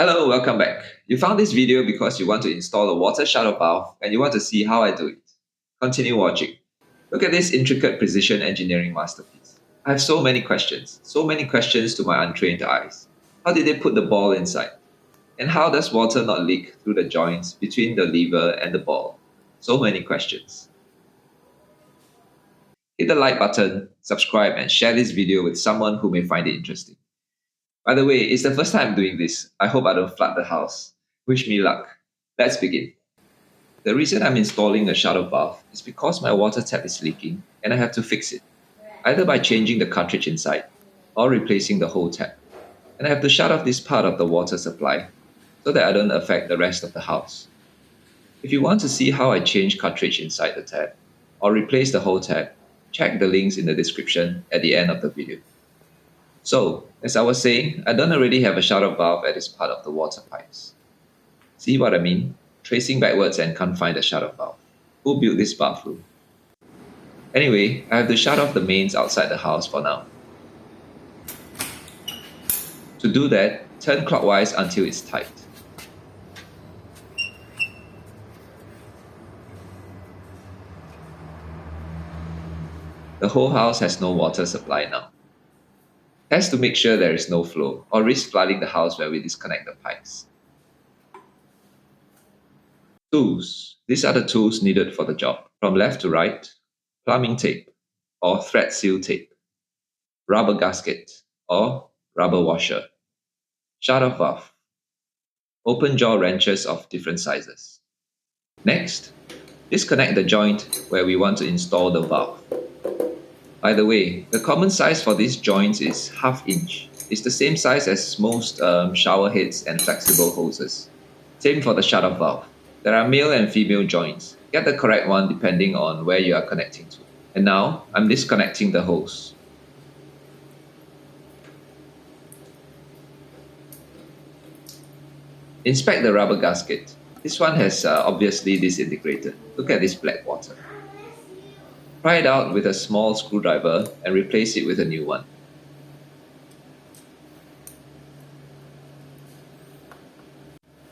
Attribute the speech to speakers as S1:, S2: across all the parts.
S1: Hello, welcome back. You found this video because you want to install a water shower valve and you want to see how I do it. Continue watching. Look at this intricate precision engineering masterpiece. I have so many questions to my untrained eyes. How did they put the ball inside? And how does water not leak through the joints between the lever and the ball? So many questions. Hit the like button, subscribe, and share this video with someone who may find it interesting. By the way, it's the first time I'm doing this. I hope I don't flood the house. Wish me luck. Let's begin. The reason I'm installing a shower valve is because my water tap is leaking and I have to fix it, either by changing the cartridge inside or replacing the whole tap. And I have to shut off this part of the water supply so that I don't affect the rest of the house. If you want to see how I change cartridge inside the tap or replace the whole tap, check the links in the description at the end of the video. So, as I was saying, I don't already have a shower valve at this part of the water pipes. See what I mean? Tracing backwards and can't find the shower valve. Who built this bathroom? Anyway, I have to shut off the mains outside the house for now. To do that, turn clockwise until it's tight. The whole house has no water supply now. Test to make sure there is no flow or risk flooding the house when we disconnect the pipes. Tools. These are the tools needed for the job. From left to right, plumbing tape or thread seal tape, rubber gasket or rubber washer, shower valve, open jaw wrenches of different sizes. Next, disconnect the joint where we want to install the valve. By the way, the common size for these joints is 1/2 inch. It's the same size as most shower heads and flexible hoses. Same for the shower valve. There are male and female joints. Get the correct one depending on where you are connecting to. And now, I'm disconnecting the hose. Inspect the rubber gasket. This one has obviously disintegrated. Look at this black water. Pry it out with a small screwdriver and replace it with a new one.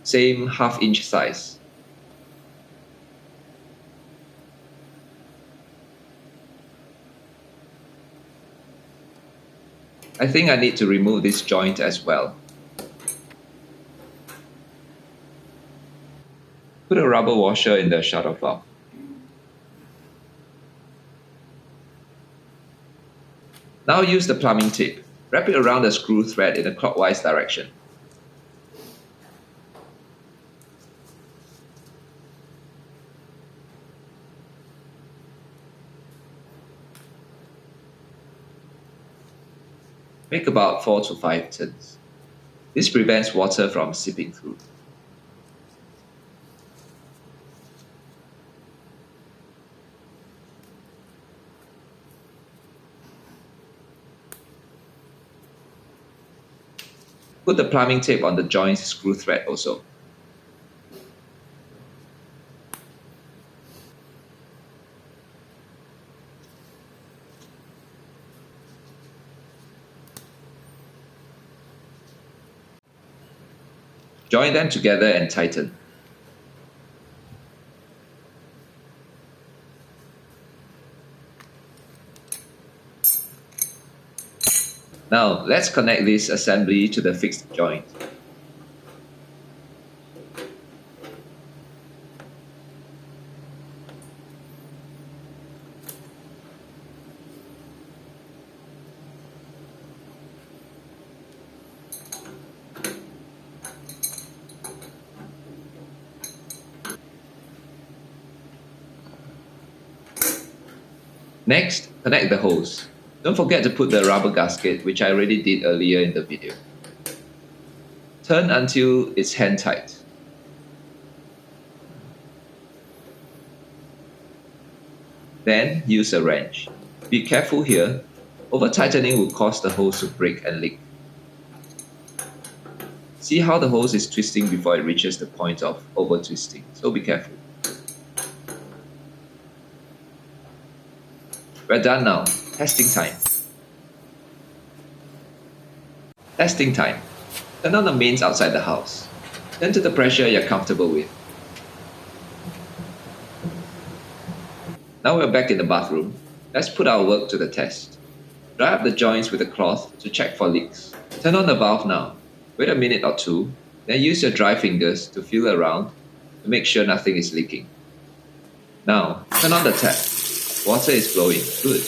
S1: Same 1/2 inch size. I think I need to remove this joint as well. Put a rubber washer in the shower valve. Now use the plumbing tape. Wrap it around the screw thread in a clockwise direction. Make about 4 to 5 turns. This prevents water from seeping through. Put the plumbing tape on the joint's screw thread also. Join them together and tighten. Now, let's connect this assembly to the fixed joint. Next, connect the hose. Don't forget to put the rubber gasket, which I already did earlier in the video. Turn until it's hand tight. Then use a wrench. Be careful here. Over-tightening will cause the hose to break and leak. See how the hose is twisting before it reaches the point of over-twisting, so be careful. We're done now. Testing time. Testing time. Turn on the mains outside the house. Turn to the pressure you're comfortable with. Now we're back in the bathroom. Let's put our work to the test. Dry up the joints with a cloth to check for leaks. Turn on the valve now. Wait a minute or two, then use your dry fingers to feel around to make sure nothing is leaking. Now, turn on the tap. Water is flowing. Good.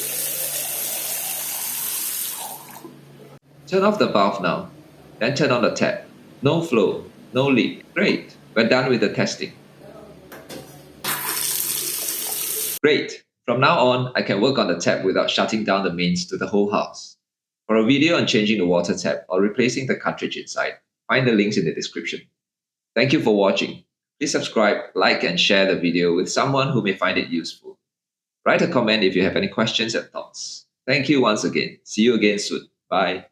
S1: Turn off the valve now. Then turn on the tap. No flow, no leak. Great. We're done with the testing. Great. From now on, I can work on the tap without shutting down the mains to the whole house. For a video on changing the water tap or replacing the cartridge inside, find the links in the description. Thank you for watching. Please subscribe, like, and share the video with someone who may find it useful. Write a comment if you have any questions and thoughts. Thank you once again. See you again soon. Bye.